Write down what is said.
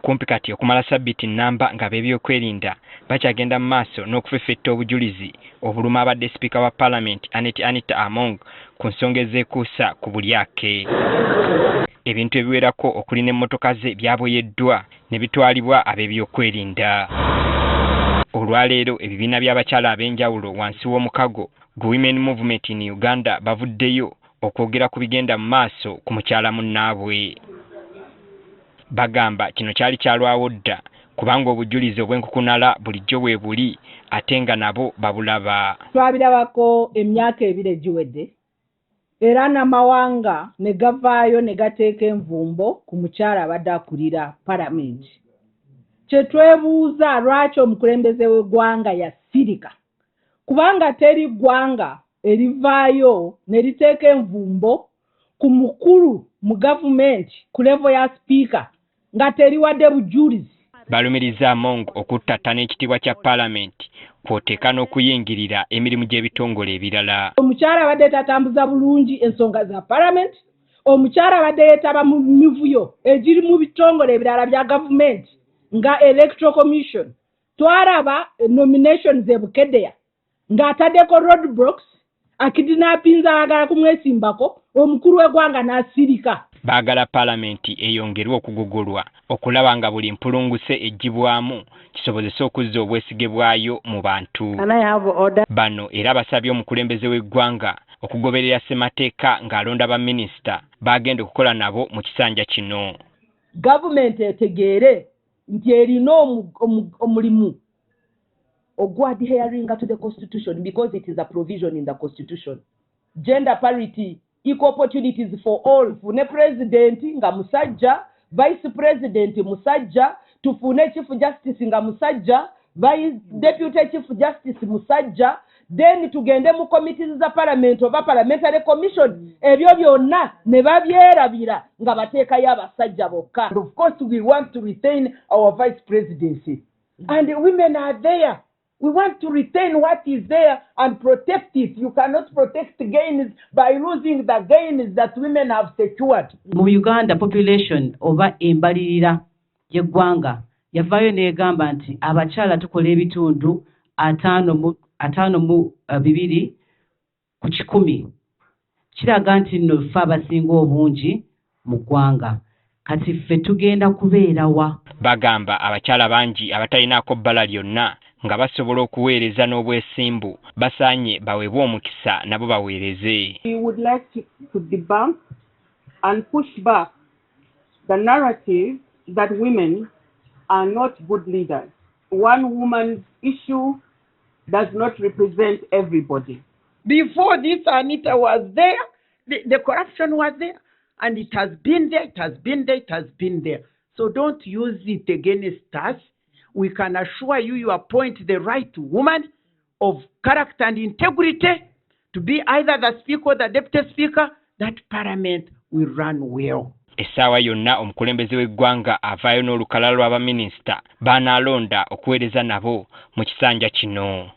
kumpi kati okumala sabbiti nnamba nga b'ebyokwerinda bakyagenda mu maaso n'okufeffetta obujulizi obuluma abadde sipiika wa Parliament Anita Among ku nsonga ezekuusa ku bulyake. Ebintu ebiwerako okuli n'emmotoka ze byaboyeddwa ne bitwalibwa ab'ebyokwerinda. Olwaleero ebibiina by'abakyala ab'enjawulo wansi w'omukago gu Women Movement in Uganda bavuddeyo okwogera ku bigenda mu maaso ku mukyala munnaabwe. Bagamba kino kyali kyalwawo dda kubanga obujulizi obw'enkukunala bulijjo bwe buli ate nga nabo babulaba. Twabirabako emyaka ebiri egiwedde era n'amawanga ne gavaayo ne gateeka envumbo ku mukyala abadde akulira Palamenti. Kye twebuuza lwaki omukulembeze w'eggwanga yasirika kubanga teri ggwanga erivaayo ne liteeka envumbo ku mukulu mu gavumenti ku levo ya sipiika nga teriwadde bujulizi. Balumiriza Among okuttattana ekitiibwa kya Palamenti kw'oteeka n'okuyingirira emirimu gy'ebitongole ebirala. Omukyala abadde tatambuza bulungi ensonga za Palamenti, omukyala abadde yeetaba mu mivuyo egiri mu bitongole ebirala bya gavumenti nga Electoral Commission. Twaraba nominations ebukeddeya ng'ataddeko roadblocks akidinaapinza ayagala kumwesimbako omukulu w'eggwanga n'asirika. Baagala Palamenti eyongerwe okugugulwa okulaba nga buli mpulunguse eggibwamu kisobozesa okuzza obwesige bwayo mu bantu. Bano era basabye omukulembeze w'eggwanga okugoberera ssemateeka ng'alonda baminisita bagenda okukola nabo mu kisanja kino. Gavumenti etegeere nti erina omulimu ogwadhering to the Constitution because it is a provision in the Constitution. Gender parity, equal opportunities for all. Fune president nga musajja, vice president musajja, tufune chief justice nga musajja, vice deputy chief justice musajja, then tugende mu committees za parliament oba parliamentary commission. Ebyo byonna ne babyerabira nga bateekayo abasajja bokka. And of course we want to retain our vice presidency. And women are there. We want to retain what is there and protect it. You cannot protect gains by losing the gains that women have secured. Mu Uganda population oba embalirira y'eggwanga yavaayo n'egamba nti abakyala tukola ebitundu 52 ku 100. Kiraga nti nno ffe abasinga obungi mu ggwanga. Kati ffe tugenda kubeera wa? Bagamba abakyala bangi abatalinaako bbala lyonna nga basobola okuweereza n'obwesimbu basaanye baweebwe omukisa nabo baweereze. We would like to debunk and push back the narrative that women are not good leaders. One woman's issue does not represent everybody. Before this, Anita was there, the corruption was there, and it has been there, it has been there, it has been there. So don't use it against us. We can assure you, you appoint the right woman of character and integrity to be either the speaker or the deputy speaker, that parliament will run well. Essaawa yonna omukulembeze w'eggwanga avaayo n'olukalala lw'abaminisita baanaalonda okuweereza nabo mu kisanja kino.